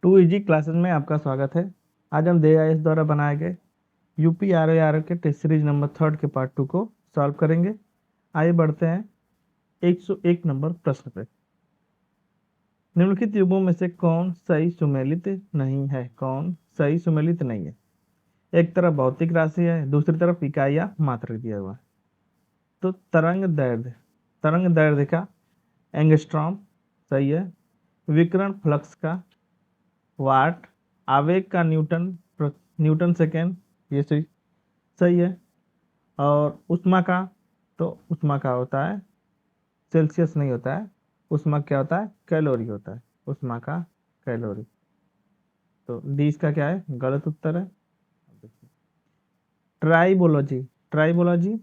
To easy classes में आपका स्वागत है। आज हम DIS द्वारा बनाए गए यूपी ROE के टेस्ट सीरीज नंबर 3 के पार्ट 2 को सॉल्व करेंगे। आइए बढ़ते हैं 101 नंबर प्रश्न पे। निम्नलिखित युग्मों में से कौन सही सुमेलित नहीं है? कौन सही सुमेलित नहीं है? एक तरफ भौतिक राशि है, दूसरी तरफ इकाई या मात्रक दिया हुआ है। तो तरंग दैर्ध्य का एंगस्ट्रॉम सही है। विकिरण फ्लक्स का वाट, आवेग का न्यूटन सेकेंड, ये सही है। और उष्मा का होता है सेल्सियस नहीं होता है, उष्मा क्या होता है? कैलोरी होता है, उष्मा का कैलोरी। तो डी इसका क्या है? गलत उत्तर है। ट्राइबोलॉजी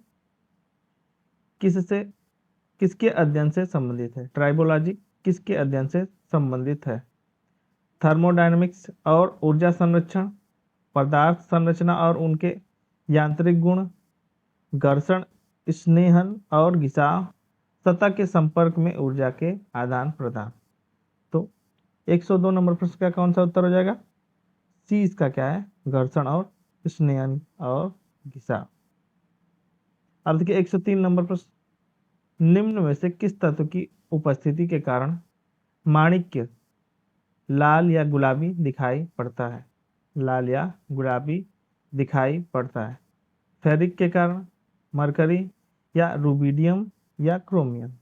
किसके अध्ययन से संबंधित है? ट्राइबोलॉजी किसके अध्ययन से संबंधित है? थर्मोडायनेमिक्स और ऊर्जा संरक्षण, पदार्थ संरचना और उनके यांत्रिक गुण, घर्षण, स्नेहन और घिसाव, सतह के संपर्क में ऊर्जा के आदान प्रदान। तो 102 नंबर प्रश्न का कौन सा उत्तर हो जाएगा? सी इसका क्या है? घर्षण और स्नेहन और घिसाव। अब देखिए 103 नंबर प्रश्न, निम्न में से किस तत्व की उपस्थिति के कारण माणिक्य लाल या गुलाबी दिखाई पड़ता है? लाल या गुलाबी दिखाई पड़ता है। फेरिक के कारण, मरकरी या रुबिडियम या क्रोमियम?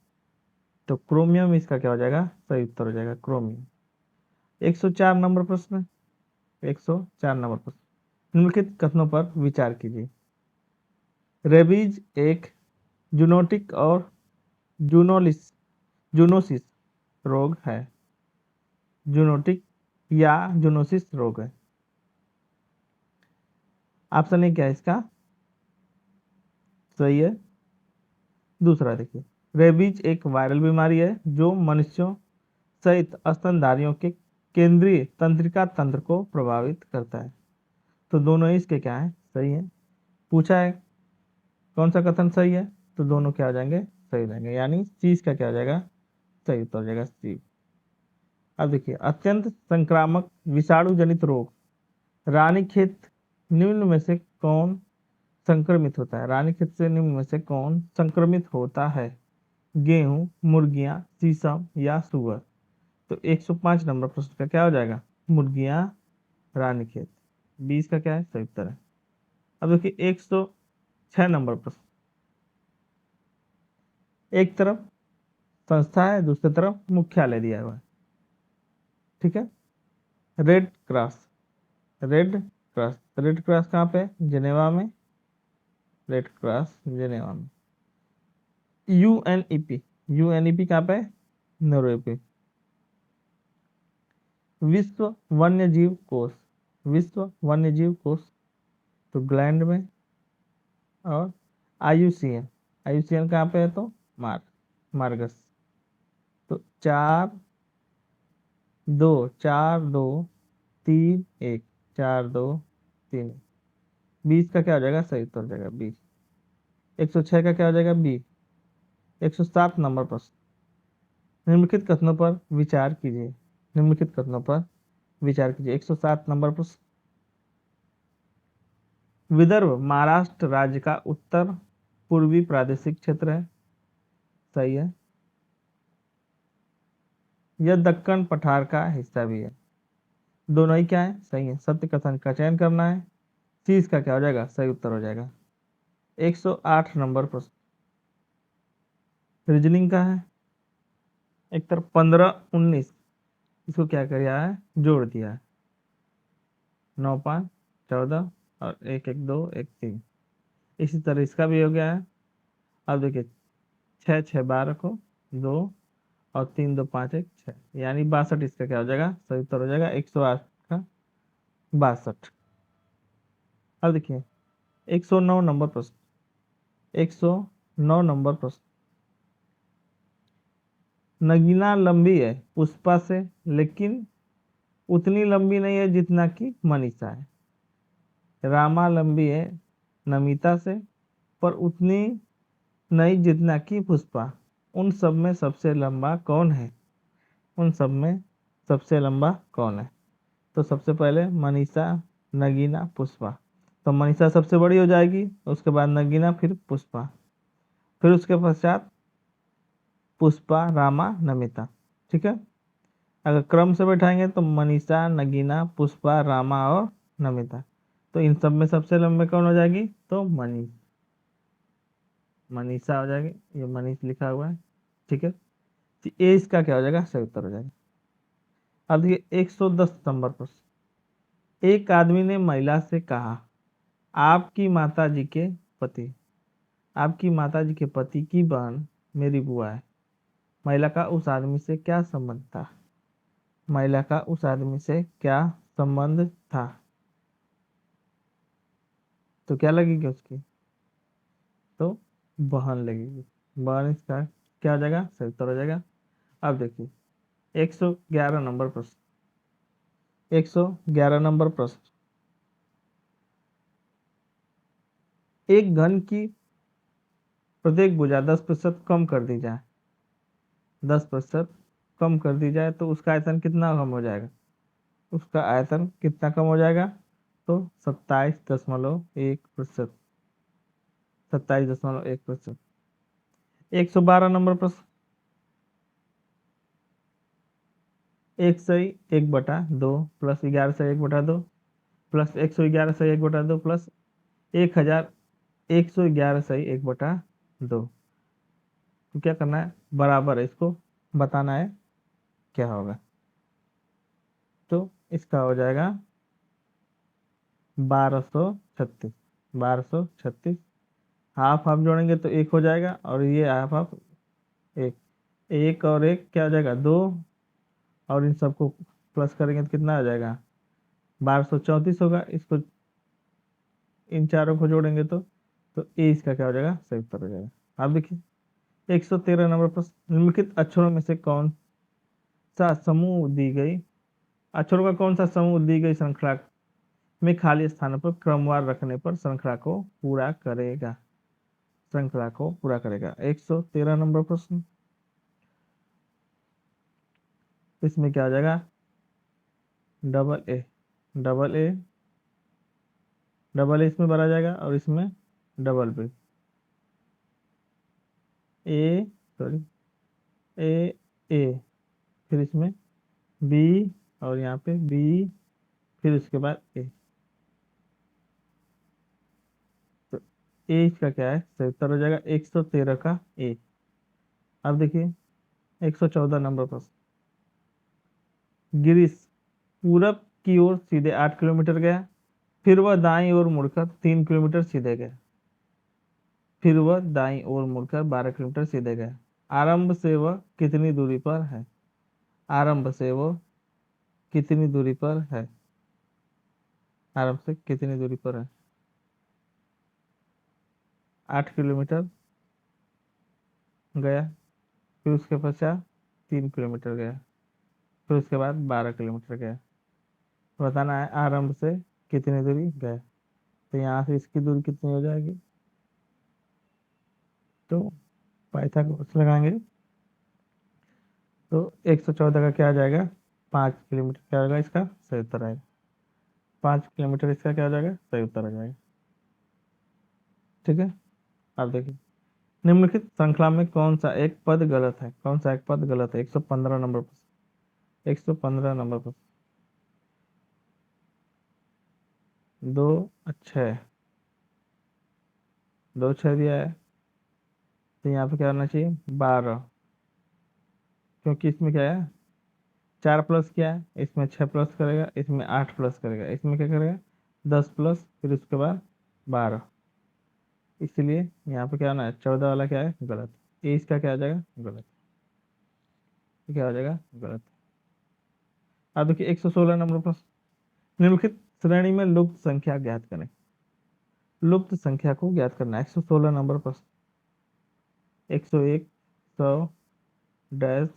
तो क्रोमियम इसका क्या हो जाएगा? सही उत्तर हो जाएगा क्रोमियम। 104 नंबर प्रश्न 104 नंबर प्रश्न, निम्नलिखित कथनों पर विचार कीजिए। रेबीज एक जूनोटिक और जूनोसिस रोग है। जूनोटिक या जूनोसिस रोग है। ऑप्शन ए क्या है इसका? सही है। दूसरा देखिए, रेबीज एक वायरल बीमारी है जो मनुष्यों सहित स्तनधारियों के केंद्रीय तंत्रिका तंत्र को प्रभावित करता है। तो दोनों ही इसके क्या है? सही है। पूछा है कौन सा कथन सही है, तो दोनों क्या हो जाएंगे? सही हो जाएंगे, यानी चीज का क्या हो जाएगा? सही उत्तर हो जाएगा सी। अब देखिए, अत्यंत संक्रामक विषाणु जनित रोग रानीखेत निम्न में से कौन संक्रमित होता है? रानीखेत से निम्न में से कौन संक्रमित होता है? गेहूं, मुर्गियां, शीशम या सुअर? तो 105 नंबर प्रश्न का क्या हो जाएगा? मुर्गियां, रानीखेत। 20 का क्या है? सही उत्तर है। अब देखिए 106 नंबर प्रश्न, एक तरफ संस्था है, दूसरी तरफ मुख्यालय दिया हुआ है, ठीक है। रेड क्रॉस रेड क्रॉस कहाँ पे? जिनेवा में। रेड क्रॉस जिनेवा में। यूएनईपी कहाँ पे? नॉर्वे पे। विश्व वन्यजीव कोष तो ग्लैंड में। और आईयूसीएन कहाँ पे है? तो मार्गस। तो 4-2-3-1 4-2-3। 20 का क्या हो जाएगा? सही उत्तर हो जाएगा 20। 106 का क्या हो जाएगा? बी। 107 नंबर प्रश्न, निम्नलिखित कथनों पर विचार कीजिए। 107 नंबर प्रश्न, विदर्भ महाराष्ट्र राज्य का उत्तर पूर्वी प्रादेशिक क्षेत्र है। सही है। यह दक्कन पठार का हिस्सा भी है। दोनों ही क्या है? सही है। सत्य कथन का चयन करना है। सी इसका क्या हो जाएगा? सही उत्तर हो जाएगा। 108 नंबर प्रश्न रीजनिंग का है। एक तरफ 15-19, इसको क्या किया है? जोड़ दिया है। 9-5-14 और 1-1-2-1-3। इसी तरह इसका भी हो गया है। अब देखिए 6-6-12 को 2 और 3-2-5-1-6, यानी 62 इसका क्या हो जाएगा? सही उत्तर हो जाएगा 108 का 62। अब देखिए 109 नंबर प्रश्न 109 नंबर प्रश्न, नगीना लंबी है पुष्पा से, लेकिन उतनी लंबी नहीं है जितना कि मनीषा है। रामा लंबी है नमिता से, पर उतनी नहीं जितना कि पुष्पा। उन सब में सबसे लंबा कौन है? तो सबसे पहले मनीषा, नगीना, पुष्पा। तो मनीषा सबसे बड़ी हो जाएगी, उसके बाद नगीना, फिर पुष्पा, फिर उसके पश्चात पुष्पा, रामा, नमिता। ठीक है। अगर क्रम से बैठाएंगे तो मनीषा, नगीना, पुष्पा, रामा और नमिता। तो इन सब में सबसे लंबे कौन हो जाएगी? तो मनीषा हो जाएगी। ये मनीष लिखा हुआ है। ठीक है। तो ये इसका क्या हो जाएगा? सही उत्तर हो जाएगा। अब देखिए 110 नंबर पर, एक आदमी ने महिला से कहा, आपकी माता जी के पति आपकी माता जी के पति की बहन मेरी बुआ है। महिला का उस आदमी से क्या संबंध था? महिला का उस आदमी से क्या संबंध था? तो क्या लगेगी उसकी? तो बहन लगेगी। बहन इसका क्या हो जाएगा? सही उत्तर हो जाएगा। अब देखिए 111 नंबर प्रश्न। 111 नंबर प्रश्न, एक घन की प्रत्येक भुजा 10% कम कर दी जाए, 10% कम कर दी जाए तो उसका आयतन कितना कम हो जाएगा? उसका आयतन कितना कम हो जाएगा? तो 27.1%। 27.1%। 112 नंबर प्रश्न, एक सही 1/2 प्लस 11 सही 1/2 प्लस 111 सही 1/2 प्लस 1111 सही 1/2। तो क्या करना है? बराबर है, इसको बताना है क्या होगा। तो इसका हो जाएगा 1236। 1236, हाफ हाफ जोड़ेंगे तो एक हो जाएगा, और ये हाफ हाफ एक, एक और एक क्या हो जाएगा? 2, और इन सबको प्लस करेंगे तो कितना आ जाएगा? 1234 होगा। इसको इन चारों को जोड़ेंगे तो ए इसका क्या हो जाएगा? सही उत्तर हो जाएगा। आप देखिए 113 नंबर प्रश्न, निम्नलिखित अक्षरों में से कौन सा समूह दी गई अक्षरों का कौन सा समूह दी गई श्रृंखला में खाली स्थानों पर क्रमवार रखने पर श्रृंखला को पूरा करेगा? 113 नंबर प्रश्न, इसमें क्या हो जाएगा? Double A, double A, double A इसमें भरा जाएगा, और इसमें डबल बी, ए, सॉरी, ए, ए, फिर इसमें बी, और यहाँ पे बी, फिर उसके बाद ए। तो ए इसका क्या है? सही उत्तर हो जाएगा 113 का ए। अब देखिए 114 नंबर प्रश्न, गिरीश पूरब की ओर सीधे 8 किलोमीटर गया, फिर वह दाईं ओर मुड़कर 3 किलोमीटर सीधे गया, फिर वह दाईं ओर मुड़कर 12 किलोमीटर सीधे गया। आरंभ से वह कितनी दूरी पर है? आरंभ से वो कितनी दूरी पर है? आरंभ से कितनी दूरी पर है? 8 किलोमीटर गया, फिर उसके पश्चात 3 किलोमीटर गया, फिर उसके बाद 12 किलोमीटर गया। बताना है आरंभ से कितनी दूरी गए। तो यहाँ से इसकी दूरी कितनी हो जाएगी? तो पाइथागोरस लगाएंगे तो 114 का क्या आ जाएगा? 5 किलोमीटर क्या होगा? इसका सही उत्तर आएगा। 5 किलोमीटर इसका क्या हो जाएगा? सही उत्तर आ जाएगा। ठीक है। अब देखिए निम्नलिखित श्रृंखला में कौन सा एक पद गलत है? कौन सा एक पद गलत है? 115 नंबर पर, 115 नंबर पर, 2 6, 2 6 दिया है, तो यहाँ पे क्या होना चाहिए? 12, क्योंकि इसमें क्या है? 4 प्लस क्या है? इसमें 6 प्लस करेगा, इसमें 8 प्लस करेगा, इसमें क्या करेगा? 10 प्लस, फिर उसके बाद 12। इसलिए यहाँ पे क्या होना है? 14 वाला क्या है? गलत। ये इसका क्या आ जाएगा? गलत। ये क्या हो जाएगा? गलत। अब देखिए 116 नंबर प्रश्न, निम्नलिखित श्रेणी में लुप्त संख्या ज्ञात करें। लुप्त संख्या को ज्ञात करना है। 116 नंबर प्रश्न, 101, 100, डैश,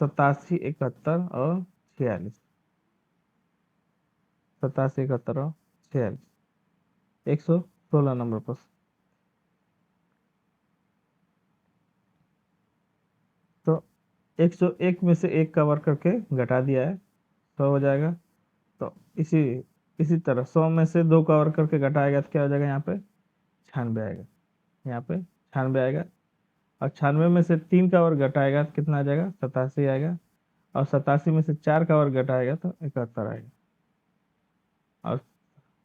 87, 71 और 46। 87, 71 और 46। 116 नंबर प्रश्न, तो 101 में से एक कवर करके घटा दिया है, 100 हो जाएगा। तो इसी इसी तरह 100 में से 2 कवर करके घटाएगा तो क्या हो जाएगा, यहाँ पे 96 आएगा, यहाँ पे 96 आएगा। और 96 में से 3 का और घटाएगा तो कितना आ जाएगा, 87 आएगा। और 87 में से 4 का और घटाएगा तो 71 आएगा। और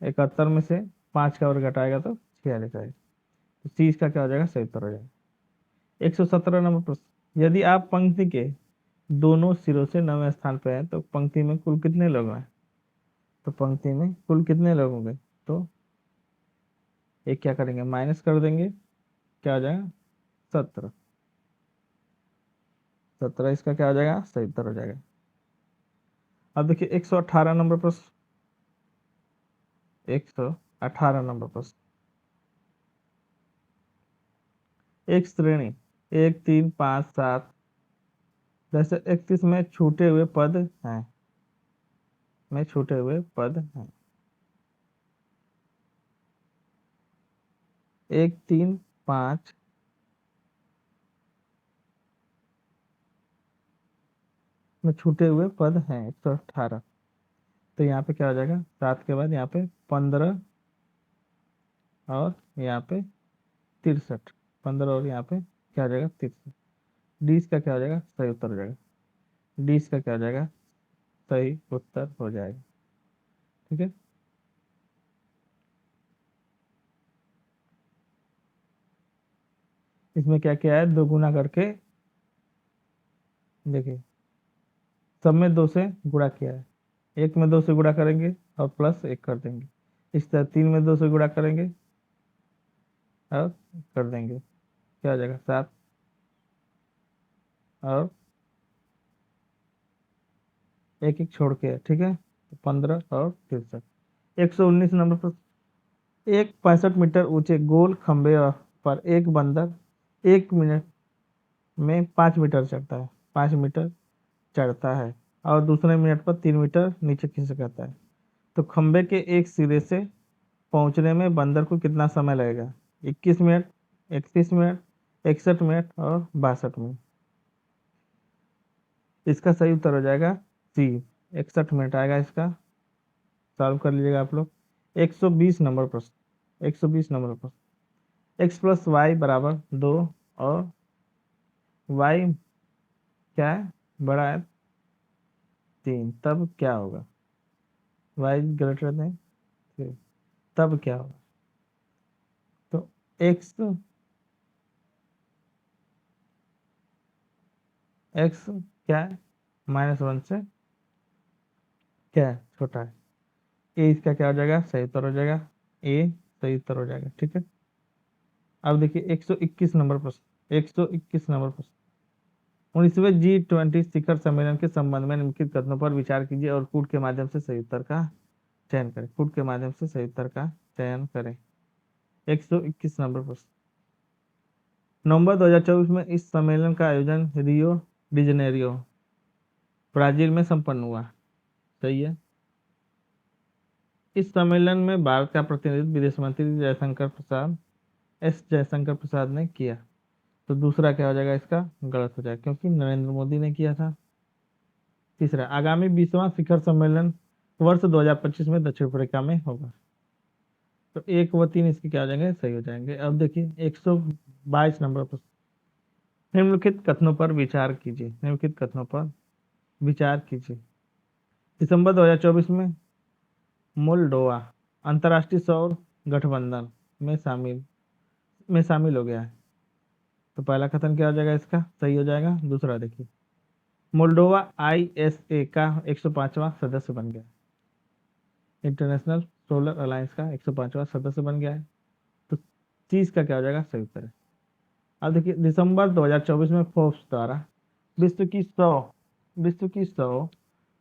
71 में से 5 का और घटाएगा तो 46 आएगा। तो सी इसका क्या हो जाएगा, सही उत्तर हो जाएगा। 117 नंबर प्रश्न, यदि आप पंक्ति के दोनों सिरों से 9वें स्थान पर हैं तो पंक्ति में कुल कितने लोग हैं। तो पंक्ति में कुल कितने लोग होंगे, तो एक क्या करेंगे, माइनस कर देंगे, क्या हो जाएगा 17। 17 इसका क्या हो जाएगा, सही उत्तर हो जाएगा। अब देखिए 118 नंबर प्रश्न, 118 नंबर प्रश्न, एक श्रेणी 1 3 5 7 जैसे 31 में छूटे हुए पद हैं, में छूटे हुए पद हैं। 1 3 5 में छूटे हुए पद हैं 118। तो यहाँ पे क्या हो जाएगा, 7 के बाद यहाँ पे 15 और यहाँ पे 63, 15 और यहाँ पे क्या हो जाएगा 63। डी इसका क्या हो जाएगा, सही उत्तर हो जाएगा। डी इसका क्या हो जाएगा, सही उत्तर हो जाएगा। ठीक है। इसमें क्या किया है, 2 गुना करके देखिए, सब में 2 से गुणा किया है, एक में 2 से गुणा करेंगे और प्लस 1 कर देंगे। इस तरह 3 में 2 से गुणा करेंगे और कर देंगे, क्या हो जाएगा 7 और 1 1 छोड़ के, ठीक है, 15 और 63। 119 नंबर पर, एक 65 मीटर ऊंचे गोल खंबे पर एक बंदर 1 मिनट में 5 मीटर चढ़ता है, 5 मीटर चढ़ता है और दूसरे मिनट पर 3 मीटर नीचे खिसक जाता है। तो खंबे के एक सिरे से पहुंचने में बंदर को कितना समय लगेगा, 21 मिनट, 31 मिनट, 61 मिनट और 62 मिनट। इसका सही उत्तर हो जाएगा सी, 61 मिनट आएगा इसका। सॉल्व कर लीजिएगा आप लोग। 120 नंबर प्रश्न, 120 नंबर प्रश्न, x प्लस वाई बराबर 2 और y क्या है, बड़ा है 3, तब क्या होगा, y ग्रेटर देन 3, तब क्या होगा। तो x x क्या है, -1 से क्या है, छोटा है। ए इसका क्या हो जाएगा, सही उत्तर हो जाएगा। ए सही उत्तर हो जाएगा। ठीक है। अब देखिए 121 नंबर प्रश्न, 121 नंबर प्रश्न, 19वें G20 शिखर सम्मेलन के संबंध में निम्नलिखित कथनों पर विचार कीजिए और कूट के माध्यम से सही उत्तर का चयन करें। कूट के माध्यम से सही उत्तर का चयन करें। 121 नंबर प्रश्न, नवंबर 2024 में इस सम्मेलन का आयोजन रियो डी जनेरियो ब्राजील में संपन्न हुआ। सही है। इस सम्मेलन में भारत का प्रतिनिधित्व विदेश मंत्री जयशंकर प्रसाद, एस जयशंकर प्रसाद ने किया। तो दूसरा क्या हो जाएगा, इसका गलत हो जाएगा क्योंकि नरेंद्र मोदी ने किया था। तीसरा, आगामी 20वां शिखर सम्मेलन वर्ष 2025 में दक्षिण अफ्रीका में होगा। तो 1 व 3 इसके क्या हो जाएंगे, सही हो जाएंगे। अब देखिए 122 नंबर पर, निम्नलिखित कथनों पर विचार कीजिए, निम्नलिखित कथनों पर विचार कीजिए। दिसंबर 2024 में मोल्डोवा अंतर्राष्ट्रीय सौर गठबंधन में शामिल हो गया है। तो पहला कथन क्या हो जाएगा, इसका सही हो जाएगा। दूसरा देखिए, मोल्डोवा ISA का 105वां सदस्य बन गया, इंटरनेशनल सोलर अलायंस का 105वां सदस्य बन गया है। तो 30 का क्या हो जाएगा, सही उत्तर है। अब देखिए दिसंबर 2024 में फोर्ब्स द्वारा विश्व की 100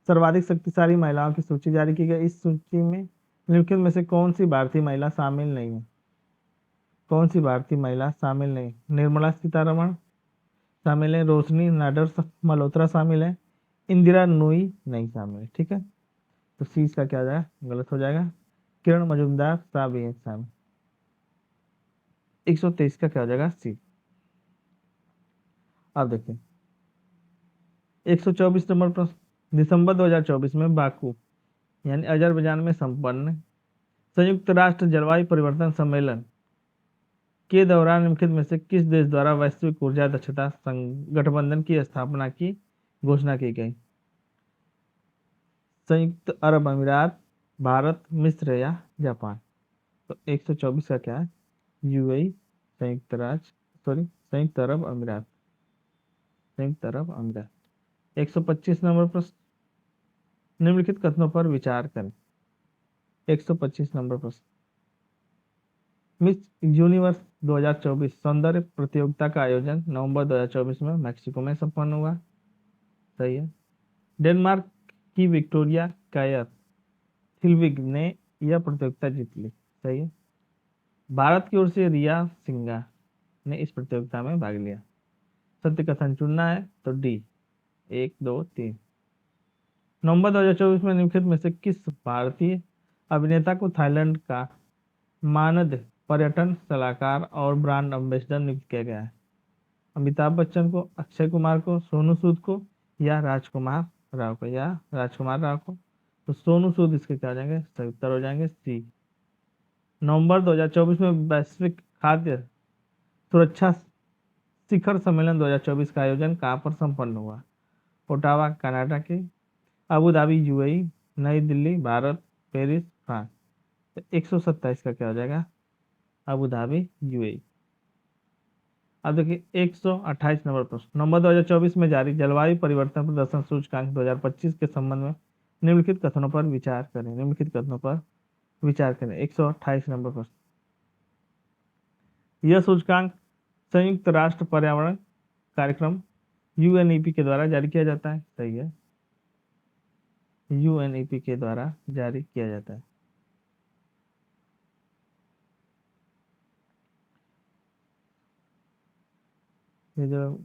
सर्वाधिक शक्तिशाली महिलाओं की सूची जारी की गई। इस सूची में निम्नलिखित में से कौन सी भारतीय महिला शामिल नहीं है, कौन सी भारतीय महिला शामिल नहीं, निर्मला सीतारमण शामिल है, रोशनी नाडर मल्होत्रा शामिल है, इंदिरा नूई नहीं शामिल है। ठीक है। तो सी इसका क्या हो जाएगा, गलत हो जाएगा। किरण मजूमदार शाह भी है शामिल। 123 का क्या हो जाएगा, सी। अब देखिए 124 नंबर प्रश्न, दिसंबर 2024 में बाकू यानी अजरबैजान में संपन्न संयुक्त राष्ट्र जलवायु परिवर्तन सम्मेलन के दौरान निम्नलिखित में से किस देश द्वारा वैश्विक ऊर्जा दक्षता गठबंधन की स्थापना की घोषणा की गई? संयुक्त अरब अमीरात, भारत, मिस्र या जापान? तो 124 का क्या है? यूएई, संयुक्त अरब अमीरात। 125 नंबर प्रश्न, निम्नलिखित कथनों पर विचार करें। 125 नंबर प्रश्न, मिस यूनिवर्स 2024 सौंदर्य प्रतियोगिता का आयोजन नवंबर 2024 में मैक्सिको में संपन्न हुआ। सही है। डेनमार्क की विक्टोरिया कायर थिलविग ने यह प्रतियोगिता जीत ली। सही है। भारत की ओर से रिया सिंघा ने इस प्रतियोगिता में भाग लिया। सत्य कथन चुनना है तो डी 1, 2, 3। नवंबर 2024 में निम्नलिखित में से किस भारतीय अभिनेता को थाईलैंड का मानद पर्यटन सलाहकार और ब्रांड एम्बेसडर नियुक्त किया गया है? अमिताभ बच्चन को, अक्षय कुमार को, सोनू सूद को या राजकुमार राव को? तो सोनू सूद इसके क्या हो जाएंगे? सही उत्तर हो जाएंगे सी। नवंबर 2024 में वैश्विक खाद्य सुरक्षा शिखर सम्मेलन 2024 का आयोजन कहाँ पर संपन्न हुआ? ओटावा कनाडा के, अबू धाबी यूएई, नई दिल्ली भारत, पेरिस फ्रांस? तो 127 का क्या हो जाएगा? Abu Dhabi UAE. अब देखिए 128 नंबर प्रश्न, नवंबर 2024 में जारी जलवायु परिवर्तन प्रदर्शन सूचकांक 2025 के संबंध में निम्नलिखित कथनों पर विचार करें। 128 नंबर प्रश्न, यह सूचकांक संयुक्त राष्ट्र पर्यावरण कार्यक्रम यूएनईपी के द्वारा जारी किया जाता है। सही है। यूएनईपी के द्वारा जारी किया जाता है। ये जो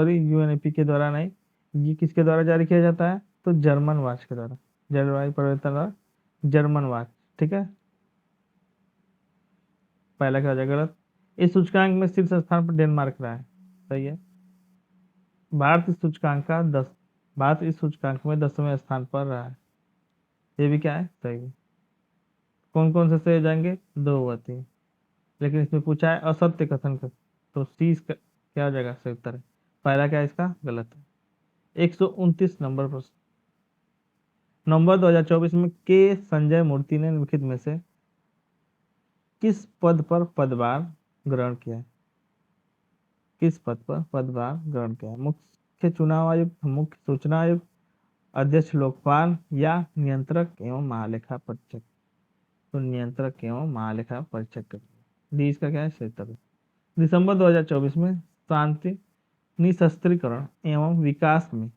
यूएनईपी के द्वारा नहीं, ये किसके द्वारा जारी किया जाता है? तो जर्मन वॉच के द्वारा, जलवायु परिवर्तन और जर्मन वॉच। ठीक है। पहला क्या हो जाएगा? गलत। इस सूचकांक में शीर्ष स्थान पर डेनमार्क रहा है। सही है। भारत इस सूचकांक में 10वें स्थान पर रहा है। ये भी क्या है? सही है। कौन कौन से सही हो जाएंगे? 2 व 3। लेकिन इसमें पूछा है असत्य कथन का, तो सी इसका क्या हो जाएगा? सही उत्तर है। पहला क्या है इसका? गलत है। 129 नंबर प्रश्न, नवंबर 2024 में के संजय मूर्ति ने निम्नलिखित में से किस पद पर पदभार ग्रहण किया है? किस पद पर पदभार ग्रहण किया है? मुख्य चुनाव आयुक्त, मुख्य सूचना आयुक्त, अध्यक्ष लोकपाल या नियंत्रक एवं महालेखा परीक्षक? तो नियंत्रक एवं महालेखा परीक्षक। डी इसका क्या है? सही उत्तर है। दिसंबर 2024 में शांति निशस्त्रीकरण एवं विकास में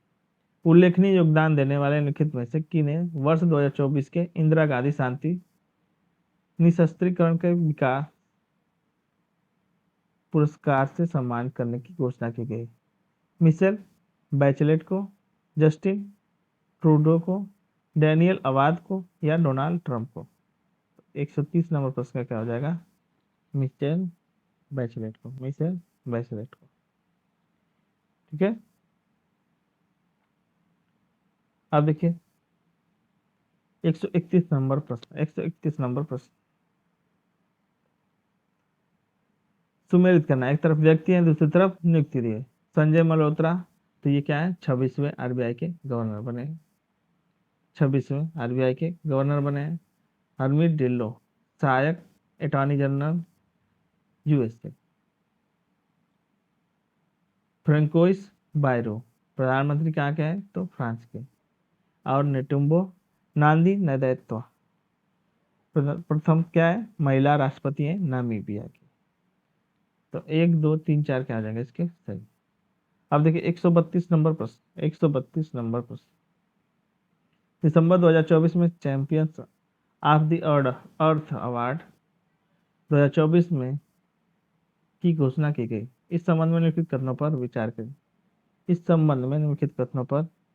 उल्लेखनीय योगदान देने वाले निम्नलिखित में से किन्हें वर्ष 2024 के इंदिरा गांधी शांति निशस्त्रीकरण के विकास पुरस्कार से सम्मानित करने की घोषणा की गई? मिशेल बैचलेट को, जस्टिन ट्रूडो को, डैनियल अवाद को या डोनाल्ड ट्रंप को? 130 नंबर प्रश्न का क्या हो जाएगा? मिशेल बैचलेट को। ठीक है। अब देखिए 131 नंबर प्रश्न, सुमेलित करना। एक तरफ व्यक्ति है, दूसरी तरफ नियुक्ति दी है। संजय मल्होत्रा, तो ये क्या है? 26वें आरबीआई के गवर्नर बने हैं। 26वें आरबीआई के गवर्नर बने हैं। हरमीत ढिल्लो, सहायक अटॉर्नी जनरल यूएसए। फ्रेंकोइस बायरो, प्रधानमंत्री कहाँ के हैं? तो फ्रांस के। और नेटुम्बो नांदी नदैत्वा, प्रथम क्या है? महिला राष्ट्रपति है नामीबिया की। तो 1, 2, 3, 4 क्या आ जाएंगे इसके? सही। अब देखिए 132 नंबर प्रश्न, दिसंबर 2024 में champions of the earth award 2024 में की घोषणा की गई। इस संबंध में निम्नलिखित कथनों पर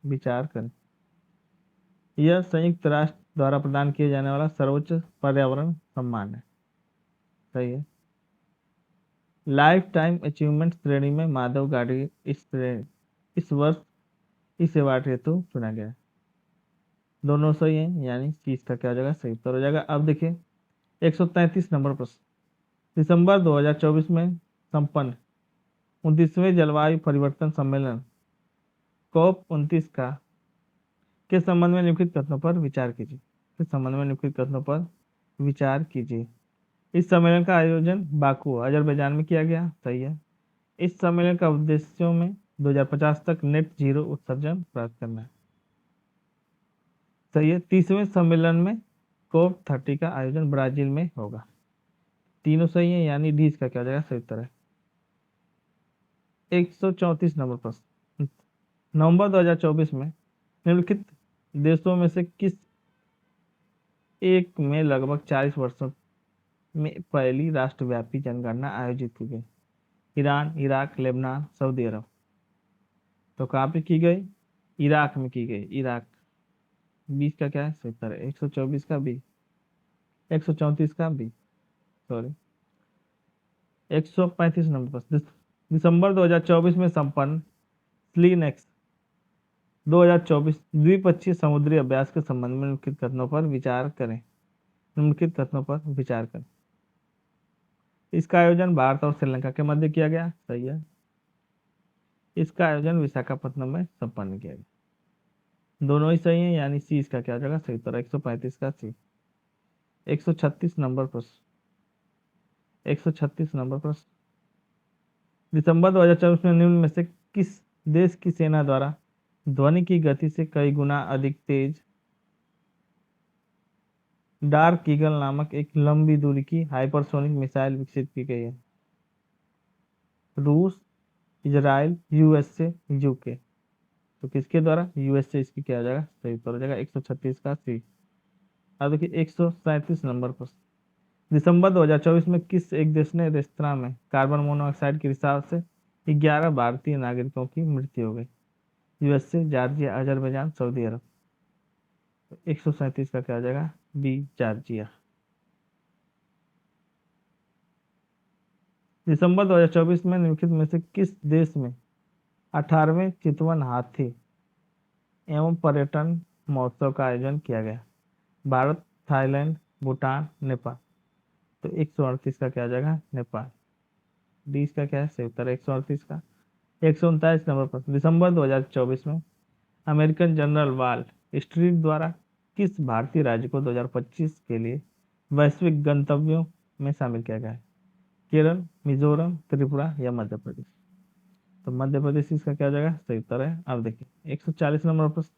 विचार करें। यह संयुक्त राष्ट्र द्वारा प्रदान किए जाने वाला सर्वोच्च पर्यावरण सम्मान है। सही है। लाइफ टाइम अचीवमेंट श्रेणी में माधव गाडगिल इस वर्ष इस अवार्ड हेतु चुना गया। दोनों सही हैं, यानी चीज का क्या हो जाएगा, सही उत्तर हो जाएगा। अब देखिए 133 नंबर प्रश्न। दिसंबर 2024 में संपन्न 29वें जलवायु परिवर्तन सम्मेलन COP29 का के संबंध में निम्नलिखित कथनों पर विचार कीजिए। के संबंध में निम्नलिखित कथनों पर विचार कीजिए। इस सम्मेलन का आयोजन बाकू अजरबैजान में किया गया, सही है। इस सम्मेलन का उद्देश्यों में 2050 तक नेट जीरो उत्सर्जन प्राप्त करना है, सही है। 30वें सम्मेलन में COP30 का आयोजन ब्राजील में होगा। तीनों सही है, यानी डी इसका क्या हो जाएगा, सही उत्तर है। 134 नंबर प्रश्न। नवंबर 2024 में निम्नलिखित देशों में से किस एक में लगभग 40 वर्षों में पहली राष्ट्रव्यापी जनगणना आयोजित की गई? ईरान, इराक, लेबनान, सऊदी अरब। तो कहाँ पे की गई? इराक में की गई। इराक। 20 का क्या है, सही उत्तर है। 124 का बी, 134 का बी, सॉरी। 135 नंबर प्रश्न। दिसंबर 2024 में संपन्न स्लीनेक्स 2024 द्विपक्षीय समुद्री अभ्यास के संबंध में निम्नलिखित कथनों पर विचार करें। निम्नलिखित कथनों पर विचार करें। इसका आयोजन भारत और श्रीलंका के मध्य किया गया, सही है। इसका आयोजन विशाखापट्टनम में संपन्न किया गया। दोनों ही सही है, यानी सी इसका क्या हो जाएगा, सही उत्तर 135 का सी। 136 नंबर प्रश्न। 136 नंबर प्रश्न। दिसंबर 2024 में निम्न में से किस देश की सेना द्वारा ध्वनि की गति से कई गुना अधिक तेज डार्क ईगल नामक एक लंबी दूरी की हाइपरसोनिक मिसाइल विकसित की गई है? रूस, इजराइल, यूएसए, यूके। तो किसके द्वारा? यूएसए इसकी क्या हो जाएगा, सही उत्तर हो जाएगा 136 का सी। अब देखिए 137 नंबर प्रश्न। दिसंबर 2024 में किस एक देश ने रेस्तरां में कार्बन मोनोऑक्साइड के रिसाव से 11 भारतीय नागरिकों की मृत्यु हो गई? यूएसए, जॉर्जिया, अजरबैजान, सऊदी अरब। तो 137 का क्या हो जाएगा, बी, जॉर्जिया। दिसंबर 2024 में निम्नलिखित में से किस देश में 18वें चितवन हाथी एवं पर्यटन महोत्सव का आयोजन किया गया? भारत, थाईलैंड, भूटान, नेपाल। तो 138 का क्या हो जाएगा, नेपाल। 20 का क्या है, सही उत्तर 138 का। 139 नंबर प्रश्न। दिसंबर 2024 में अमेरिकन जनरल वाल स्ट्रीट द्वारा किस भारतीय राज्य को 2025 के लिए वैश्विक गंतव्यों में शामिल किया गया है? केरल, मिजोरम, त्रिपुरा या मध्य प्रदेश। तो मध्य प्रदेश इसका क्या हो जाएगा, सही उत्तर है। अब देखिए 140 नंबर प्रश्न।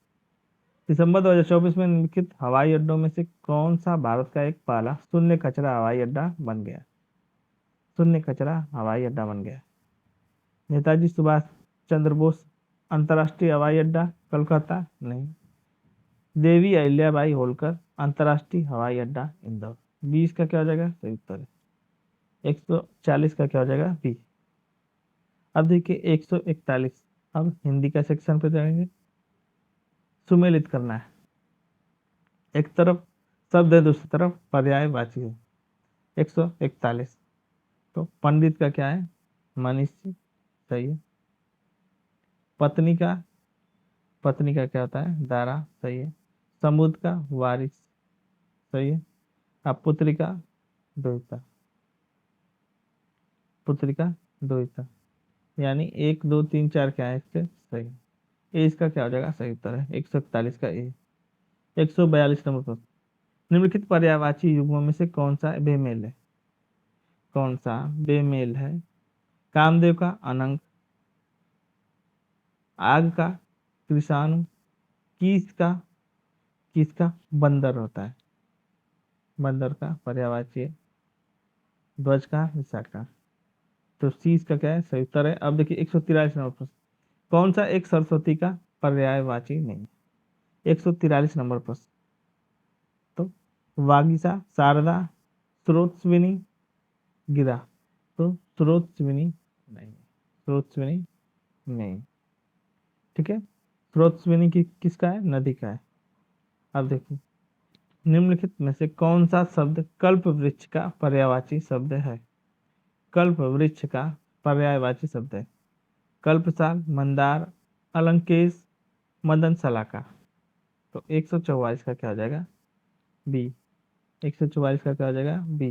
दिसंबर 2024 में निम्नलिखित हवाई अड्डों में से कौन सा भारत का एक पहला शून्य कचरा हवाई अड्डा बन गया? शून्य कचरा हवाई अड्डा बन गया। नेताजी सुभाष चंद्र बोस अंतर्राष्ट्रीय हवाई अड्डा, कोलकाता, नहीं। देवी अहिल्याबाई होलकर अंतर्राष्ट्रीय हवाई अड्डा, इंदौर। 20 का क्या हो जाएगा, सही उत्तर है। 140 का क्या हो जाएगा, बी। अब देखिए 141। अब हिंदी का सेक्शन पे जाएंगे। सुमेलित करना है। एक तरफ शब्द है, दूसरी तरफ पर्यायवाची है। 141। तो पंडित का क्या है, मनीषी, सही है। पत्नी का, पत्नी का क्या होता है, दारा, सही है। समुद्र का वारिस, सही है। अब पुत्री का दोहिता, पुत्री का दोहिता, यानी 1 2 3 4 क्या है इसके, सही। ए इसका क्या हो जाएगा, सही उत्तर है 141 का ए। 142 नंबर प्रश्न। निम्नलिखित पर्यायवाची युग्मों में से कौन सा बेमेल है? कौन सा बेमेल है? कामदेव का अनंग, आग का कृषाणु, किसका, किसका बंदर होता है, बंदर का पर्यायवाची है। ध्वज का विशाखा। तो सी इसका क्या है, सही उत्तर है। अब देखिए 143 नंबर प्रश्न। कौन सा एक सरस्वती का पर्यायवाची नहीं? 143 नंबर प्रश्न। तो वागीसा, शारदा, स्रोतस्विनी, गिरा। तो स्रोतस्विनी नहीं, स्रोतस्विनी नहीं, ठीक है। स्रोतस्विनी की किसका है, नदी का है। अब देखिए निम्नलिखित में से कौन सा शब्द कल्प वृक्ष का पर्यायवाची शब्द है? कल्प वृक्ष का पर्यायवाची शब्द है कल्पसाल, मंदार, अलंकेश, मदन सलाका। तो 144 का क्या हो जाएगा? बी। 144 का क्या हो जाएगा? बी।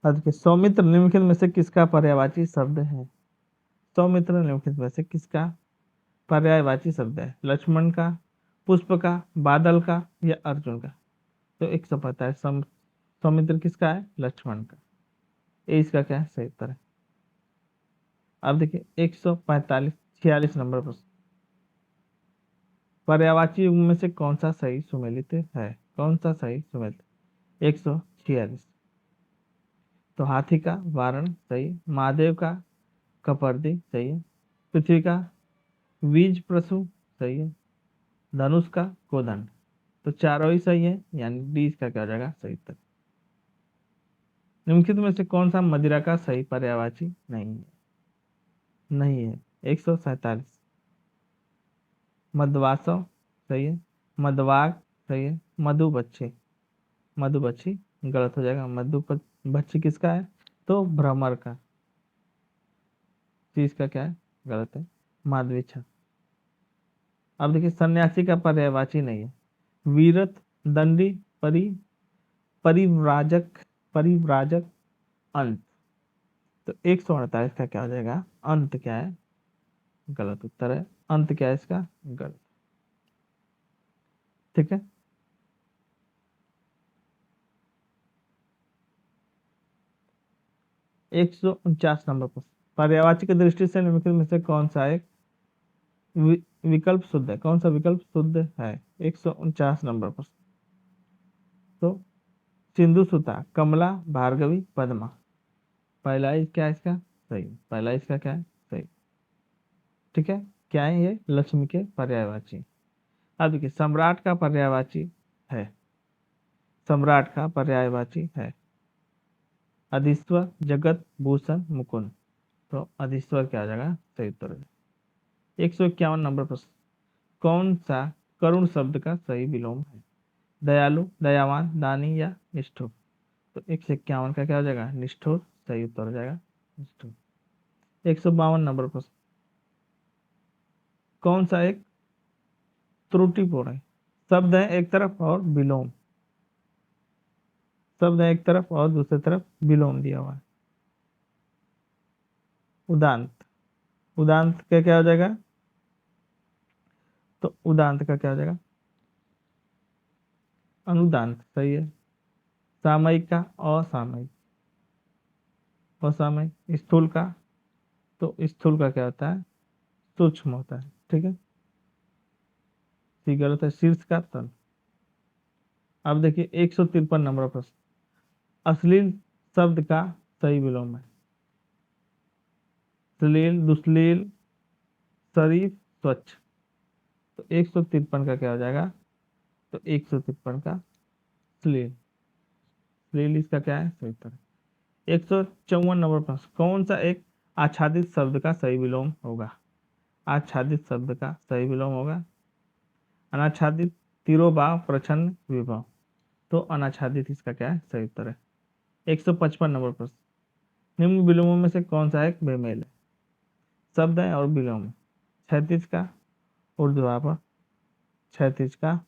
अब देखिए, सौमित्र निम्नलिखित में से किसका पर्यायवाची शब्द है? सौमित्र निम्नलिखित में से किसका पर्यायवाची शब्द है? लक्ष्मण का, पुष्प का, बादल का या अर्जुन का? तो 145 सौमित्र किसका है? लक्ष्मण का। ये इसका क्या है? सही उत्तर है। अब देखिए 145 46 नंबर प्रश्न, पर्यायवाची युग्म में से कौन सा सही सुमेलित है? कौन सा सही सुमेलित? 146। तो हाथी का वारण सही, महादेव का कपर्दी सही है, पृथ्वी का बीज प्रसु सही है, धनुष का कोदंड। तो चारों ही सही है, यानी डी इसका क्या हो जाएगा? सही उत्तर। निम्नलिखित में से कौन सा मदिरा का सही पर्यायवाची नहीं है? नहीं है। 147 मदवासव सही है, मदवाग सही है, मधुबच्छी। मधुबच्छी गलत हो जाएगा। मधुबच्छी किसका है? तो भ्रमर का। चीज का क्या है? गलत है। माधवीछा। अब देखिए, सन्यासी का पर्यायवाची नहीं है। वीरत, दंडी, परिव्राजक, परिव्राजक, अंत। तो 148 का क्या हो जाएगा? अंत क्या है? गलत उत्तर है। अंत क्या है इसका? गलत। ठीक है। 149 नंबर पर, पर्यायवाची की दृष्टि से निम्नलिखित में से कौन सा एक विकल्प शुद्ध है? कौन सा विकल्प शुद्ध है? 149 नंबर पर। तो सिंधु सुता, कमला, भार्गवी, पद्मा। पहला ही क्या है इसका? सही। पहला इसका क्या है? सही। ठीक है। क्या है ये? लक्ष्मी के पर्यायवाची। अब देखिए, सम्राट का पर्यायवाची है। सम्राट का पर्यायवाची है अधीश्वर, जगत, भूषण, मुकुंद। तो अधीश्वर क्या आ जाएगा? सही उत्तर है। 151 नंबर प्रश्न, कौन सा करुण शब्द का सही विलोम है? दयालु, दयावान, दानी या निष्ठुर? तो 151 का क्या हो जाएगा? निष्ठुर। सही उत्तर हो जाएगा निष्ठुर। 152 नंबर प्रश्न, कौन सा एक त्रुटिपूर्ण है? शब्द है एक तरफ और विलोम, शब्द है एक तरफ और दूसरी तरफ विलोम दिया हुआ है। उदांत। उदांत का क्या हो जाएगा? तो उदांत का क्या हो जाएगा? अनुदांत। सही है। सामयिक का असामयिक, असामयिक। स्थूल का, तो स्थूल का क्या होता है? सूक्ष्म होता है। ठीक है। सी गलत है। शीर्ष का तल। अब देखिए 153 नंबर प्रश्न, अश्लील शब्द का सही विलोम है। श्लील, दुश्लील, शरीफ, स्वच्छ। तो 153 का क्या हो जाएगा? तो 153 का श्लील। श्लील इसका क्या है? सही उत्तर। 154 नंबर प्रश्न, कौन सा एक आच्छादित शब्द का सही विलोम होगा? आच्छादित शब्द का सही विलोम होगा अनाच्छादित, तिरोभाव, प्रछन्न, विभव। तो अनाच्छादित इसका क्या है? सही उत्तर है। 155 नंबर प्रश्न, निम्न विलोमों में से कौन सा एक बेमेल है? शब्द है और विलोम है। क्षैतिज का ऊर्ध्वाधर, क्षैतिज का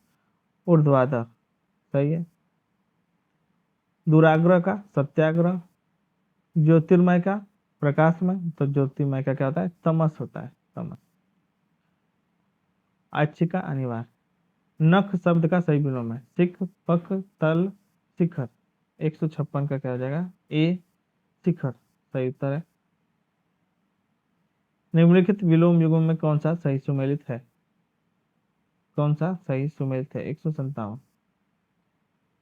ऊर्ध्वाधर। सही है। दुराग्रह का सत्याग्रह, ज्योतिर्मय का प्रकाशमय। तो ज्योतिर्मय का क्या होता है? तमस होता है, तमस। आच्छिक का अनिवार्य। नख शब्द का सही विलोम है सिख, पख, तल, शिखर। 156 का क्या हो जाएगा? ए, शिखर। सही उत्तर है। निम्नलिखित विलोम युग्म में कौन सा सही सुमेलित है? कौन सा सही सुमेलित है? 157,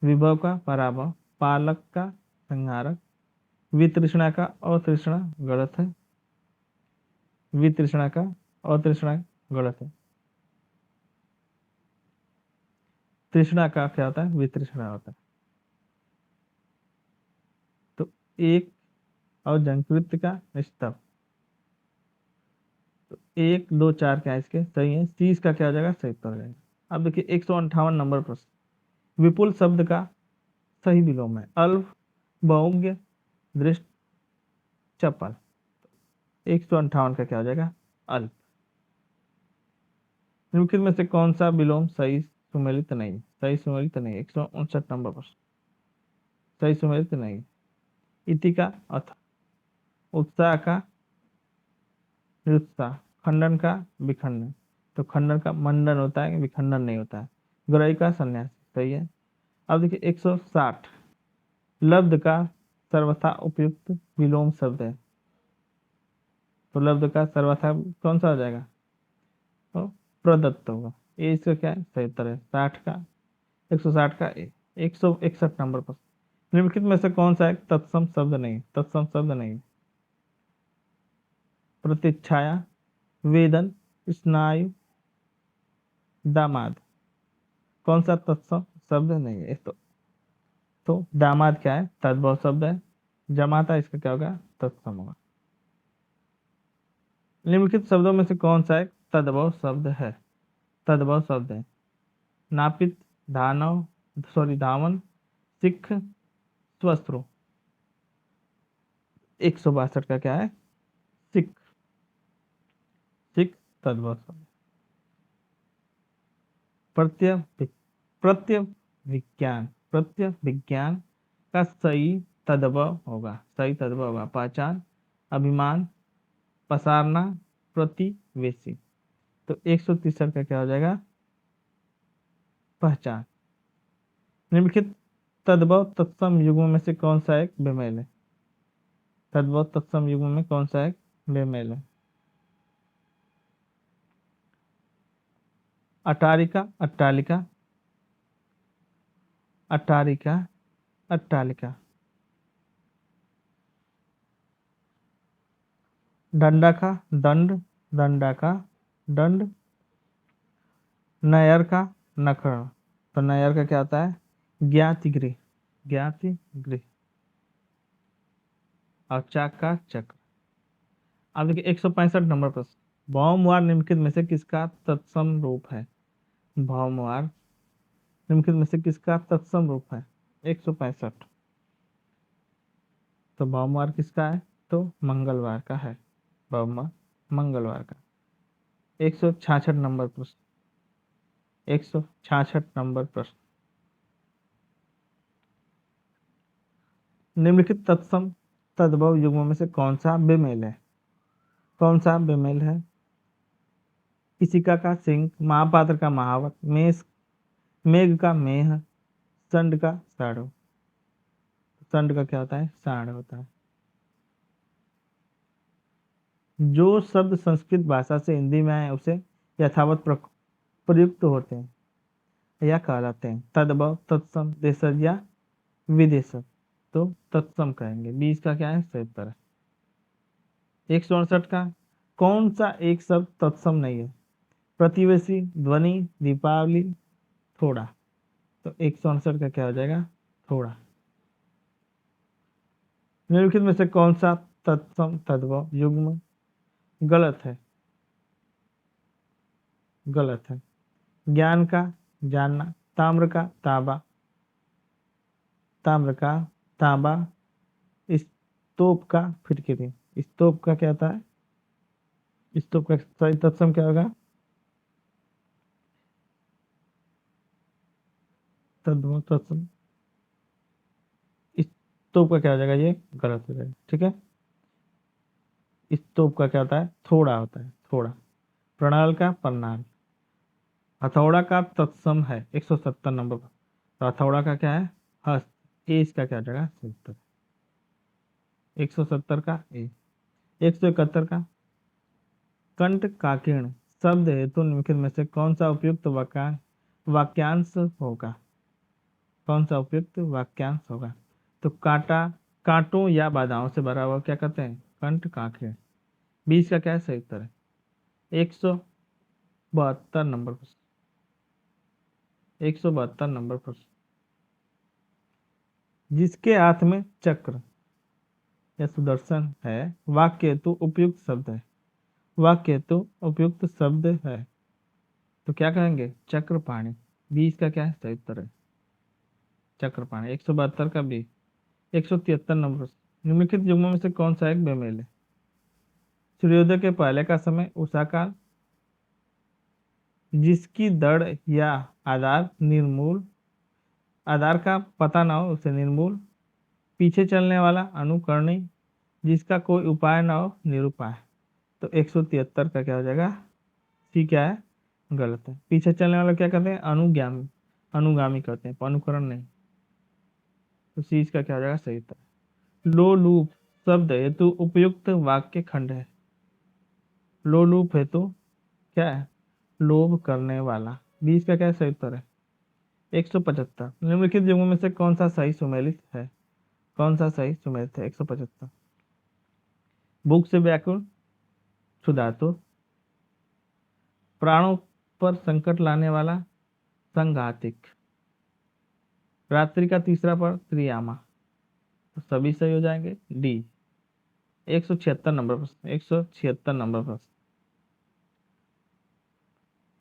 विभव का पराभव, पालक का संहारक, वितृष्णा का अतृष्णा। गलत है। वितृष्णा का अतृष्णा गलत है। तृष्णा का क्या होता है? वितृष्णा होता है। तो एक और जंकृत का निस्तभ। तो 1 2 4 क्या है इसके? सही है। सी इसका क्या हो जाएगा? सही उत्तर हो जाएगा। अब देखिए 158 नंबर प्रश्न, विपुल शब्द का सही विलोम है अल्प, बहुज्ञ, दृष्ट, चपल। 158 का क्या हो जाएगा? अल्प। निम्नलिखित में से कौन सा विलोम सही सुमेलित नहीं? सही सुमेलित नहीं, 159 नंबर पर सही सुमेलित नहीं। इति का अथ, उत्साह का निरुत्साह, खंडन का विखंडन। तो खंडन का मंडन होता है, विखंडन नहीं होता है। ग्रही का संन्यास, सही है। अब देखिए 160, लब्ध का सर्वथा उपयुक्त विलोम शब्द है। तो लब्ध का सर्वथा कौन सा हो जाएगा? तो प्रदत्त होगा। ये इसका क्या है? सही उत्तर है। 60 का 160 का 161 नंबर पर निम्नलिखित में से कौन सा एक तत्सम शब्द नहीं? तत्सम शब्द नहीं। प्रतीक्षाया, वेदन, स्नायु, दामाद। कौन सा तत्सम शब्द नहीं है? तो दामाद क्या है? तद्भव शब्द है। जमाता इसका क्या होगा? तत्सम होगा। निम्नलिखित शब्दों में से कौन सा एक तद्भव शब्द है? तद्भव शब्द है। नापित, धावन, सिख, स्वस्त्रु। 162 का क्या है? सिख। सिख तद्भव शब्द। प्रत्यय प्रत्यय विज्ञान, प्रत्यय विज्ञान का सही तद्भव होगा। सही तद्भव होगा पहचान, अभिमान, पसारना, प्रतिवेशी। तो 163 का क्या हो जाएगा? पहचान। निम्नलिखित तद्भव तत्सम युग्म में से कौन सा एक बेमेल है? तद्भव तत्सम युग्म में कौन सा एक बेमेल है? अटारिका, अट्टालिका, अटारिका, अट्टालिका। डंडा का दंड, दंडा का दंड। नयर का नखर। तो नयर का क्या होता है? ज्ञाति गृह, ज्ञाति गृह। और चाक का चक्र। अब देखिए 165 नंबर प्रश्न, भौमवार निम्नलिखित में से किसका तत्सम रूप है? भौमवार निम्नलिखित में से किसका तत्सम रूप है? 165। तो भौमवार किसका है? तो मंगलवार का है। भौमवार मंगलवार का। 166 नंबर प्रश्न, 166 नंबर प्रश्न, निम्नलिखित तत्सम तद्भव युग्मों में से कौन सा बेमेल है? कौन सा बेमेल है? किसिका का सिंह, महापात्र का महावत, मेघ का मेह, संड का साढ़ो। संड का क्या होता है? साढ़ होता है। जो शब्द संस्कृत भाषा से हिंदी में आए उसे यथावत प्रयुक्त होते हैं या कहलाते हैं तद्भव, तत्सम, देशज या विदेशज। तो तत्सम कहेंगे। 20 का क्या है? सही उत्तर है। 168 का कौन सा एक शब्द तत्सम नहीं है? प्रतिवेशी, ध्वनि, दीपावली, थोड़ा। तो 168 का क्या हो जाएगा? थोड़ा। निम्नलिखित में से कौन सा तत्सम तद्भव युग्म गलत है? गलत है। ज्ञान का जानना, ताम्र का तांबा, ताम्र का तांबा, स्तूप का फिटकिरी। स्तूप का क्या होता है? स्तूप का सही तत्सम क्या होगा? तद्भव तत्सम। स्तूप का क्या हो जाएगा? ये गलत हो जाएगा। ठीक है। स्तूप का क्या होता है? थोड़ा होता है, थोड़ा। प्रणाल का प्रणाल। हथौड़ा का तत्सम है 170 नंबर पर। तो हथौड़ा का क्या है? हस्त। ए इसका क्या हो जाएगा? 70। 170 का ए। 171 का कंठ काकीर्ण शब्द हेतु निम्नलिखित में से कौन सा उपयुक्त वाक्यांश होगा? कौन सा उपयुक्त वाक्यांश होगा? तो कांटा, कांटों या बाधाओं से भरा हुआ क्या कहते हैं? कंठ काकीर्ण। 20 का क्या है? सही उत्तर है। 172 नंबर पर 172 नंबर पर जिसके हाथ में चक्र या सुदर्शन है वाक्य हेतु उपयुक्त शब्द है। वाक्य हेतु उपयुक्त शब्द है तो क्या कहेंगे? चक्रपाणी। 20 का क्या है? सही उत्तर है चक्रपाणी। 172 का भी। 173 नंबर, निम्नलिखित युग्मों में से कौन सा एक बेमेल है? सूर्योदय के पहले का समय उषा काल, जिसकी दड़ या आधार निर्मूल आधार का पता ना हो उसे निर्मूल, पीछे चलने वाला अनुकरणीय, जिसका कोई उपाय ना हो निरुपाय। तो 173 का क्या हो जाएगा, सी क्या है, गलत है। पीछे चलने वाला क्या कहते हैं, अनुगामी, अनुगामी कहते हैं, अनुकरण नहीं। तो सी इसका क्या हो जाएगा, सही उत्तर। लोलूप शब्द हेतु उपयुक्त वाक्य खंड है। लोलूप हेतु क्या है, लोभ करने वाला। 20 का क्या है, सही उत्तर है। 175 निम्नलिखित युगों में से कौन सा सही सुमेलित है, कौन सा सही सुमेलित है। 175 भूख से व्याकुल क्षुधातुर, प्राणों पर संकट लाने वाला संघातिक, रात्रि का तीसरा पर त्रियामा। तो सभी सही हो जाएंगे। डी 176 नंबर प्रश्न, 176 नंबर प्रश्न।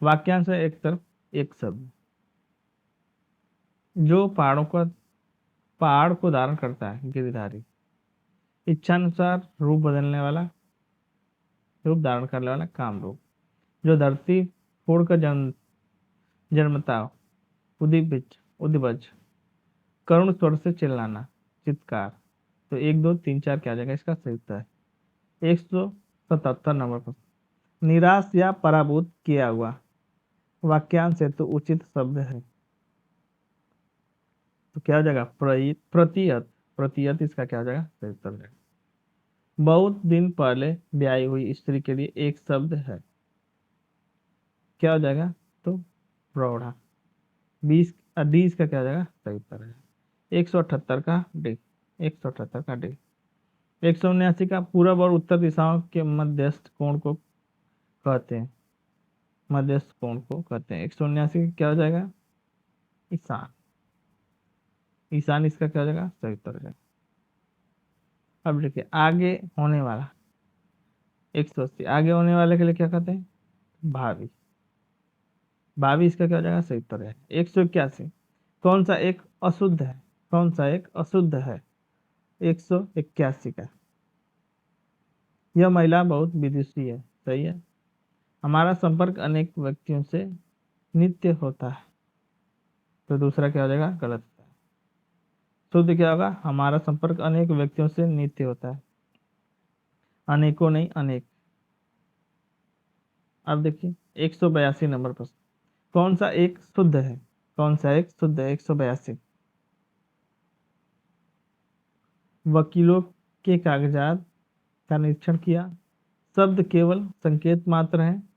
वाक्यांश है एक तरफ एक शब्द। जो पहाड़ को धारण करता है गिरिधारी, इच्छानुसार रूप बदलने वाला, रूप धारण करने वाला काम रूप, जो धरती फोड़कर जन्मता उदिबिज उदिबज, करुण स्वर से चिल्लाना चित्कार। तो 1 2 3 4 क्या आ जाएगा, इसका सही उत्तर है। 177 नंबर पर निराश या पराभूत किया हुआ, वाक्यांश है तो उचित शब्द है। तो क्या हो जाएगा, प्रतियत, प्रतियत इसका क्या हो जाएगा, सही उत्तर हो जाएगा। बहुत दिन पहले ब्याही हुई स्त्री के लिए एक शब्द है, क्या हो जाएगा, तो प्रौढ़ा। 20 डी इसका क्या हो जाएगा, सही उत्तर है। 178 का डी, 178 का डी। 179 का पूरब और उत्तर दिशाओं के मध्यस्थ कोण को कहते हैं, मध्यस्थ कोण को कहते हैं। 179 क्या हो जाएगा, ईशान, ईशान इसका क्या हो जाएगा, सही उत्तर हो जाएगा। अब देखिए आगे होने वाला, 180 आगे होने वाले के लिए क्या कहते हैं, भावी, भावी इसका क्या हो जाएगा, सही उत्तर है। 181 कौन सा एक अशुद्ध है, कौन सा एक अशुद्ध है। 181 का, यह महिला बहुत विदुषी है, सही है। हमारा संपर्क अनेक व्यक्तियों से नित्य होता है। तो दूसरा क्या हो जाएगा, गलत। शुद्ध क्या होगा, हमारा संपर्क अनेक व्यक्तियों से नित्य होता है, अनेकों नहीं अनेक। अब देखिए 182 नंबर प्रश्न, कौन सा एक शुद्ध है, कौन सा एक शुद्ध है। 182 वकीलों के कागजात का निरीक्षण किया, शब्द केवल संकेत मात्र हैं,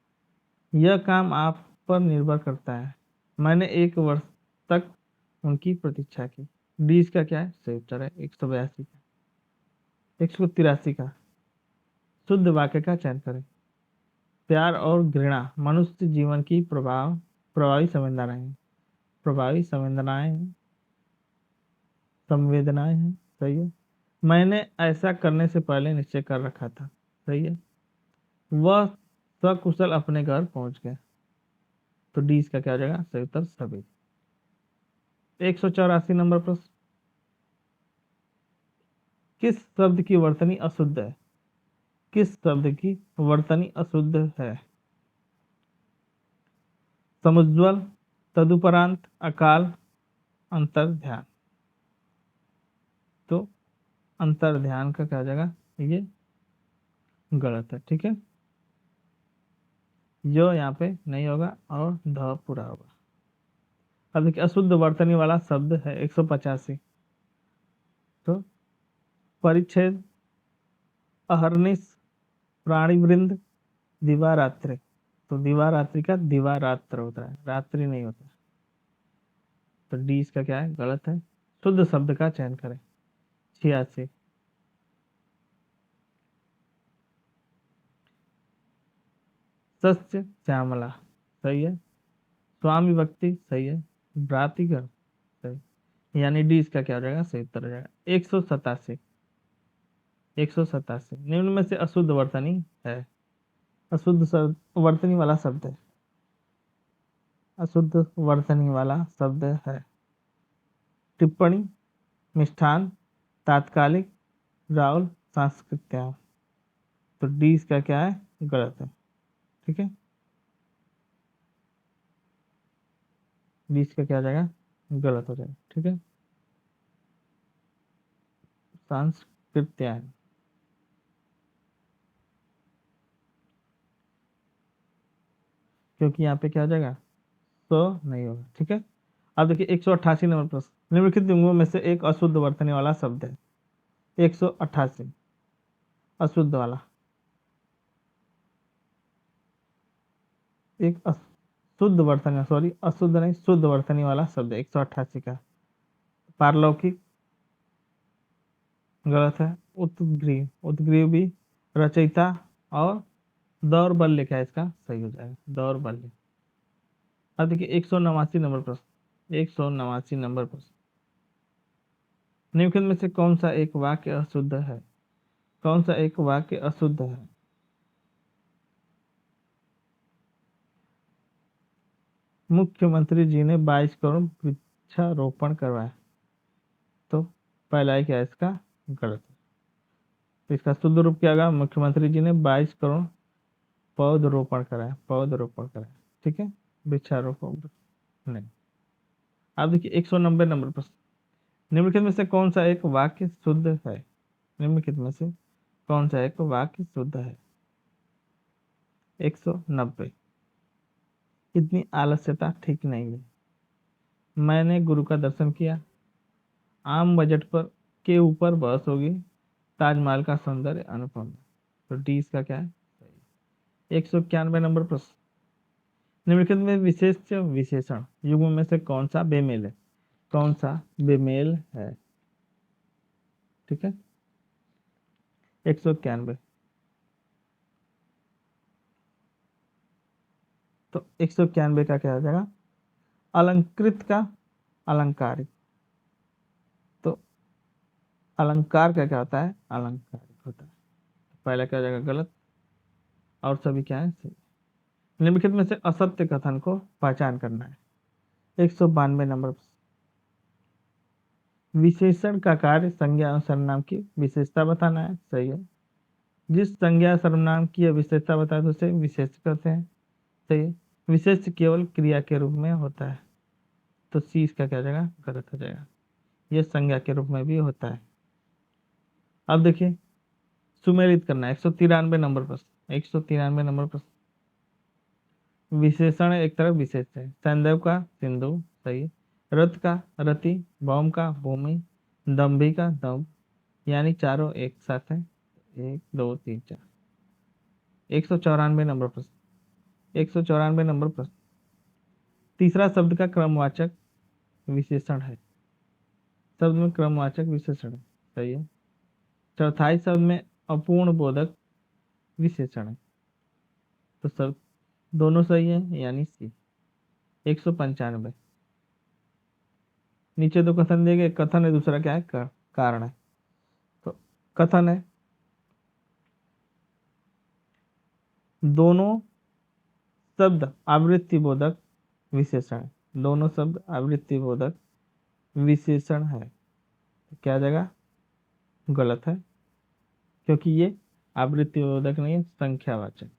यह काम आप पर निर्भर करता है, मैंने 1 वर्ष तक उनकी प्रतीक्षा की। डी इसका क्या है, सही उत्तर है। 182 का। 183 का शुद्ध वाक्य का चयन करें। प्यार और घृणा मनुष्य जीवन की प्रभावी संवेदनाएं हैं, प्रभावी संवेदनाएं हैं, सही है। मैंने ऐसा करने से पहले निश्चय कर रखा था, सही है। वह सकुशल अपने घर पहुंच गया। तो डी इसका क्या हो जाएगा, सही उत्तर सभी। 184 नंबर प्रश्न, किस शब्द की वर्तनी अशुद्ध है, किस शब्द की वर्तनी अशुद्ध है। समुज्ज्वल, तदुपरांत, अकाल, अंतर ध्यान। तो अंतर ध्यान का क्या हो जाएगा, ये गलत है, ठीक है। जो यहाँ पे नहीं होगा और ध पूरा होगा। अब देखिए अशुद्ध वर्तनी वाला शब्द है 185। तो परिच्छेद, अहर्निश, प्राणिवृंद, दिवारात्रि। तो दिवारात्रि का दिवारात्र होता है, रात्रि नहीं होता। तो डी इसका क्या है, गलत है। शुद्ध शब्द का चयन करें। 86 सस्य श्यामला, सही है। स्वामी विभक्ति सही है। भ्रातिगण सही, यानी डी इसका क्या हो जाएगा, सही उत्तर हो जाएगा। 187 187 निम्न में से अशुद्ध वर्तनी है, अशुद्ध शब्द वर्तनी वाला शब्द है, अशुद्ध वर्तनी वाला शब्द है। टिप्पणी, मिष्ठान, तात्कालिक, राहुल, सांस्कृत्या। तो डी इसका क्या है, गलत है, ठीक है। 20 का क्या हो जाएगा, गलत हो जाएगा। ठीक है, सांस्कृत्यायन, क्योंकि यहाँ पे क्या हो जाएगा, तो नहीं होगा। ठीक है, अब देखिए 188 नंबर प्रश्न, निम्नलिखित बिंदुओं में से एक अशुद्ध वर्तनी वाला शब्द है। 188 अशुद्ध वाला, एक शुद्ध वर्तनी, सॉरी अशुद्ध नहीं, शुद्ध वर्तनी वाला शब्द है 188 का। पारलौकिक गलत है, उत्ग्रीव, उत्ग्रीव भी, रचयिता और दौर्बल्य क्या है इसका सही हो जाएगा, दौर्बल्य। अब देखिए 189 नंबर प्रश्न, 189 नंबर प्रश्न, निम्नलिखित में से कौन सा एक वाक्य अशुद्ध है, कौन सा एक वाक्य अशुद्ध है। मुख्यमंत्री जी ने 22 करोड़ वृक्षारोपण करवाया, तो पहला ही क्या है इसका गलत है। तो इसका शुद्ध रूप क्या होगा, मुख्यमंत्री जी ने 22 करोड़ पौधरोपण कराया, पौधरोपण कराया। ठीक है, वृक्षारोपण नहीं। अब देखिए 190 नंबर प्रश्न, निम्नलिखित में से कौन सा एक वाक्य शुद्ध है, निम्नलिखित में से कौन सा एक वाक्य शुद्ध है। 190, इतनी आलस्यता ठीक नहीं है, मैंने गुरु का दर्शन किया, आम बजट पर के ऊपर बहस होगी, ताजमहल का सौंदर्य अनुपम है। तो डी इसका क्या है, 191 नंबर प्रश्न, निम्नलिखित में विशेष विशेषण युग्म में से कौन सा बेमेल है, कौन सा बेमेल है। ठीक है, 191, तो 191 का क्या हो जाएगा, अलंकृत का अलंकारिक। तो अलंकार का क्या होता है, अलंकारिक होता है। पहला क्या हो जाएगा गलत, और सभी क्या है सही। निम्नलिखित में से असत्य कथन को पहचान करना है। 192 नंबर, विशेषण का कार्य संज्ञा और सर्वनाम की विशेषता बताना है, सही है। जिस संज्ञा सर्वनाम की विशेषता बताए तो उसे विशेष कहते हैं, सही है। विशेष केवल क्रिया के रूप में होता है, तो सी इसका क्या हो जाएगा गलत हो जाएगा, यह संज्ञा के रूप में भी होता है। अब देखिए सुमेलित करना है, 193 नंबर प्रश्न, 193 नंबर प्रश्न, विशेषण एक तरफ विशेष है, सैंदव का सिंधु, सही है। रथ का रति, भौम का भूमि, दम्भी का दम्भ, यानी चारों एक साथ है, 1 2 3 4। 194 नंबर प्रश्न, 194 नंबर प्रश्न, तीसरा शब्द का क्रमवाचक विशेषण है, शब्द में क्रमवाचक विशेषण है, सही है। चौथाई शब्द में अपूर्ण बोधक विशेषण है, तो सब दोनों सही है, यानी सी। 195, नीचे दो कथन दिए गए, कथन है, दूसरा क्या है कारण है। तो कथन है, दोनों शब्द आवृत्ति बोधक विशेषण है, दोनों शब्द आवृत्ति बोधक विशेषण है, तो क्या जगह गलत है, क्योंकि ये आवृत्ति बोधक नहीं है, संख्यावाचक।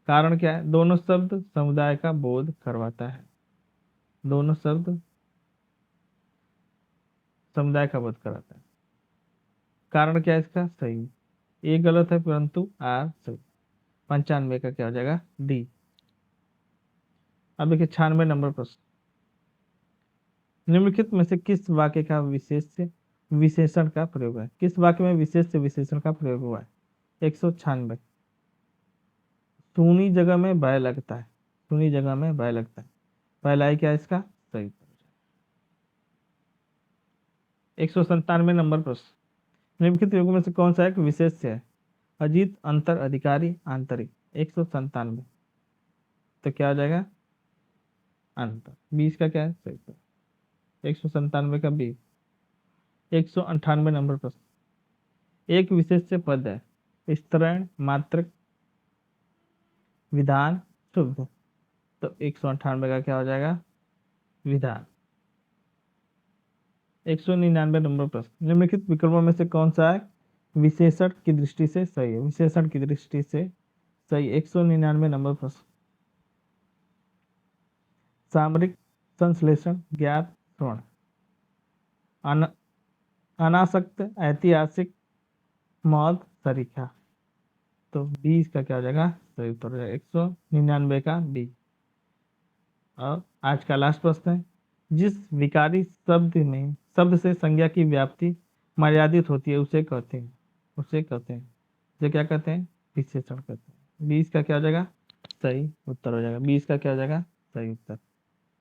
कारण क्या है, दोनों शब्द समुदाय का बोध करवाता है, दोनों शब्द समुदाय का बोध कराता है। कारण क्या है इसका सही, ए गलत है परंतु आर सही। 95 का क्या हो जाएगा डी। अब देखिए 96 नंबर प्रश्न, निम्नलिखित में से किस वाक्य का विशेष से विशेषण का प्रयोग है, किस वाक्य में विशेष से विशेषण का प्रयोग हुआ है। 196, सूनी जगह में भय लगता है, सूनी जगह में भय लगता है, पहला ही क्या है इसका सही। 197 नंबर प्रश्न, निम्नलिखित युगों में से कौन सा एक विशेष है, अजीत, अंतर, अधिकारी, आंतरिक। 197, तो क्या हो जाएगा अंतर। 20 का क्या है सही, 197 का 20। 198 नंबर प्रश्न, एक विशेष से पद है, स्त्रीण, मात्रक, विधान, शुद्ध, तो 198 का क्या हो जाएगा विधान। 199 नंबर प्रश्न, निम्नलिखित विकल्पों में से कौन सा है विशेषण की दृष्टि से सही है, विशेषण की दृष्टि से सही। 199 नंबर प्रश्न, सामरिक संश्लेषण, ज्ञात, श्रवण। अन अनासक्त, ऐतिहासिक, मौत, सरीखा। तो 20 का क्या हो जाएगा? सही उत्तर हो जाएगा 199 का बी। और आज का लास्ट प्रश्न है, जिस विकारी शब्द से संज्ञा की व्याप्ति मर्यादित होती है उसे कहते हैं, उसे क्या कहते हैं? विशेषण कहते हैं। 20 का क्या हो जाएगा? सही उत्तर हो जाएगा। 20 का क्या हो जाएगा? सही उत्तर।